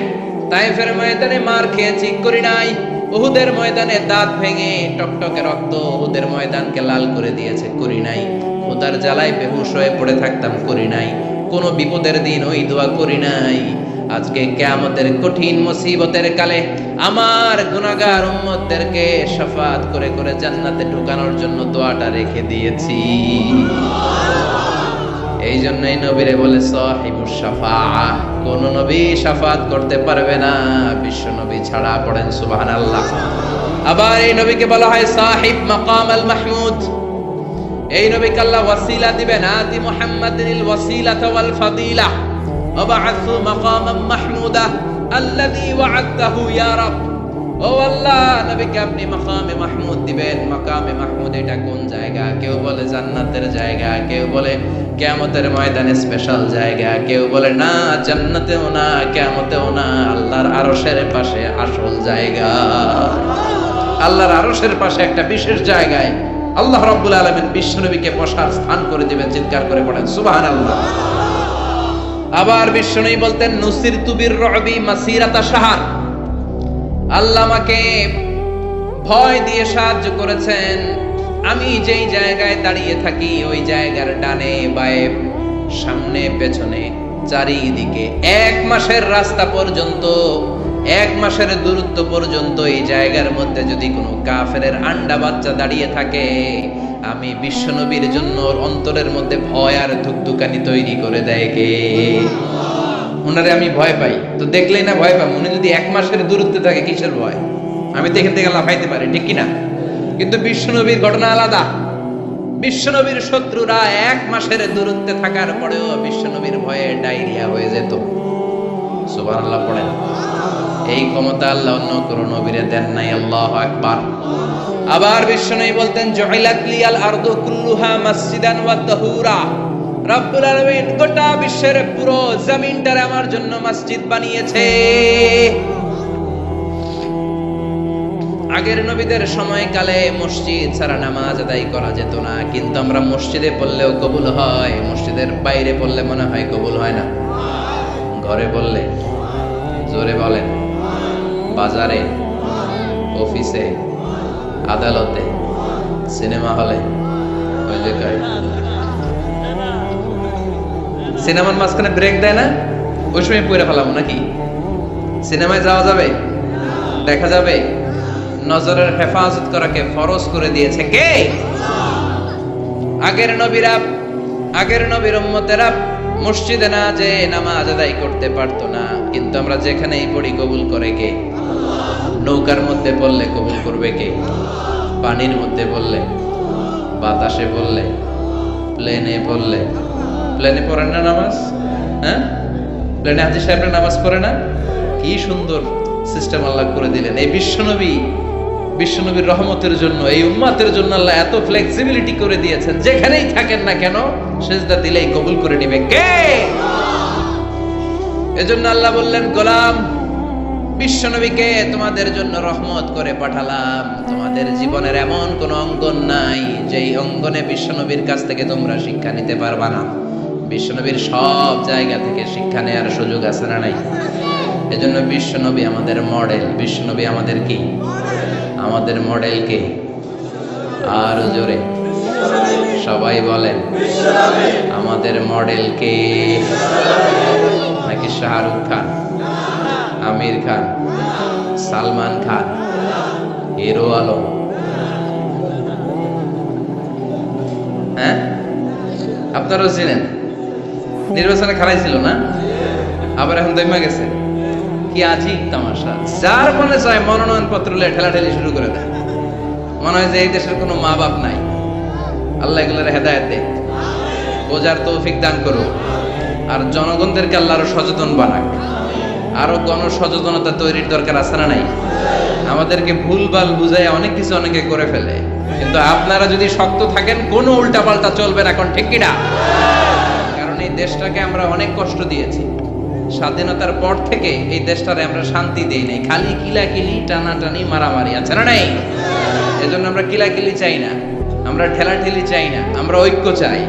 তায়েফের ময়দানে মার খেয়েছি করি নাই, উহুদের ময়দানে দাঁত ভেঙে টকটকে রক্ত উহুদের ময়দানকে লাল করে দিয়েছে করি নাই, খোদার জ্বালায় বেহুশ হয়ে পড়ে থাকতাম করি নাই, কোন বিপদের দিন ওই দোয়া করি নাই। আজকে কিয়ামতের কঠিন মুসিবতের কালে আমার গুনাহগার উম্মতদেরকে শাফাআত করে করে জান্নাতে ঢোকানোর জন্য দোয়াটা রেখে দিয়েছি। এই জন্যই নবীরে বলে সাহিবুশ শাফাআহ, কোন নবী শাফাআত করতে পারবে না বিশ্ব নবী ছাড়া। পড়েন সুবহানাল্লাহ। আবার এই নবীকে বলা হয় সাহিব মাকাম আল মাহমুদ। এই নবীকে আল্লাহ ওয়াসিলা দিবেন, আতি মুহাম্মাদিনিল ওয়াসিলাতা ওয়াল ফাদিলা ওয়াবআসু মাকামান মাহমুদা আল্লাযী ওয়া'আদতাহু ইয়া রাব। ও আল্লাহ, নবীকে আপনি মাকামে মাহমুদ দিবেন। মাকামে মাহমুদ এটা কোন জায়গা? কেউ বলে জান্নাতের জায়গা, কেউ বলে কিয়ামতের ময়দানে স্পেশাল জায়গা, কেউ বলে না জান্নাতেও না কিয়ামতেও না, আল্লাহর আরশের পাশে আসল জায়গা। আল্লাহর আরশের পাশে একটা বিশেষ জায়গায় আল্লাহ রাব্বুল আলামিন বিশ্বনবীকে বসার স্থান করে দিবেন। চিৎকার করে পড়েন সুবহানাল্লাহ। আবার বিশ্বনবী বলতেন নুসিরতু বির-রু'বি মাসিরাতা শাহর। আল্লাহ আমাকে ভয় দিয়ে সাহায্য করেছেন। আমি যেই জায়গায় দাঁড়িয়ে থাকি ওই জায়গার ডানে বায়ে সামনে পেছনে চারিদিকে 1 মাসের রাস্তা পর্যন্ত, 1 মাসের দূরত্ব পর্যন্ত এই জায়গার মধ্যে যদি কোনো কাফেরের আন্ডা বাচ্চা দাঁড়িয়ে থাকে, আমি বিশ্বনবীর জন্য অন্তরের মধ্যে ভয় আর ধুকধুকানি তৈরি করে দেয় কে? ওনারে আমি ভয় পাই, তো দেখলেই না ভয় পাই। উনি যদি 1 মাসের দূরত্বে থাকে কিসের ভয়? আমি তো এখান থেকে লাফাইতে পারি, ঠিক কিনা? কিন্তু বিশ্বনবীর ঘটনা আলাদা। বিশ্বনবীর শত্রুরা 1 মাসের দূরত্বে থাকার পরেও বিশ্বনবীর ভয়ে ডায়রিয়া হয়ে যেত। সুবহানাল্লাহ পড়েন। এই ক্ষমতা আল্লাহ অন্য কোনো নবীরে দেন নাই। আল্লাহু আকবার। আবার বিশ্বনবী বলতেন জুইলাত লিয়াল আরদু কুল্লুহা মাসজিদান ওয়া তাহুরা। রব্বুল আলামিন গোটা বিশ্বের পুরো জমিনটারে আমার জন্য মসজিদ বানিয়েছে। আগের নবীদের সময়কালে মসজিদ ছাড়া নামাজ আদায় করা যেত না, কিন্তু আমরা মসজিদে পড়লেও কবুল হয়, মসজিদের বাইরে পড়লে মনে হয় কবুল হয় না? ঘরে বললে জোরে বলেন। বাজারে, অফিসে, আদালতে, সিনেমা হলে, ওই জায়গায় সিনেমার মাঝখানে ব্রেক দেয় না, ওই সময় পড়ে ফেলাম নাকি? সিনেমায় যাওয়া যাবে, দেখা যাবে? নজরের হেফাজত করাকে ফরজ করে দিয়েছে কে? আগের নবীরা, আগের নবীর উম্মতেরা মসজিদে না যে নামাজ আদায় করতে পারতো না, কিন্তু আমরা যেখানেই পড়ি কবুল করে কে? নৌকার মধ্যে পড়লে কবুল করবে কে? পানির মধ্যে পড়লে, বাতাসে পড়লে, প্লেনে পড়লে। প্লেনে পড়েন না নামাজ? হ্যাঁ, প্লেনে হাজী সাহেবরা নামাজ পড়ে না? কি সুন্দর সিস্টেম আল্লাহ করে দিলেন। এই বিশ্বনবীর রহমতের জন্য, এই উম্মাতের জন্য আল্লাহ এত ফ্লেক্সিবিলিটি করে দিয়েছেন, যেখানেই থাকেন না কেন সেজদা দিলেই কবুল করে নিবে কে? এজন্য আল্লাহ বললেন, গোলাম, বিশ্বনবীকে তোমাদের জন্য রহমত করে পাঠালাম। তোমাদের জীবনের এমন কোন অঙ্গন নাই যেই অঙ্গনে বিশ্বনবীর কাছ থেকে তোমরা শিক্ষা নিতে পারবা না। বিশ্বনবীর সব জায়গা থেকে শিক্ষা নেওয়ার সুযোগ আছে না নাই? এজন্য বিশ্বনবী আমাদের মডেল। বিশ্বনবী আমাদের কি? আমাদের মডেল কে? আর জোরে সবাই বলেন, আমাদের মডেল কে? নাকি শাহরুখ খান, আমির খান, সালমান খান, হিরো আলম? হ্যাঁ, আপনারাও চিনেন। নির্বাচনে খারাই ছিল না, আবার এখন দৈমা গেছে। কি আজিব তামাশা! যার মনে চায় মনোনয়ন পত্র ঠেলাঠেলি শুরু করে দেয়। মনে হয় যে এই দেশের কোনো মা বাপ নাই। আল্লাহ এগুলোর হেদায়েত দেয়, বোঝার তৌফিক দান করুক, আর জনগণদেরকে আল্লাহ আরো সচেতন বানাক। আরো গণসচেতনতা তৈরির দরকার আছে না নাই? আমাদেরকে ভুলভাল বুঝায় অনেক কিছু অনেকে করে ফেলে, কিন্তু আপনারা যদি শক্ত থাকেন কোনো উল্টাপাল্টা চলবে না। এখন ঠিক কিনা? কারণ এই দেশটাকে আমরা অনেক কষ্ট দিয়েছি। স্বাধীনতার পর থেকে এই দেশটারে আমরা শান্তি দেই নাই, খালি কিলাকিলি, টানাটানি, মারামারি, আছে না নাই? এজন্য আমরা কিলাকিলি চাই না, আমরা ঠেলাঠেলি চাই না, আমরা ঐক্য চাই।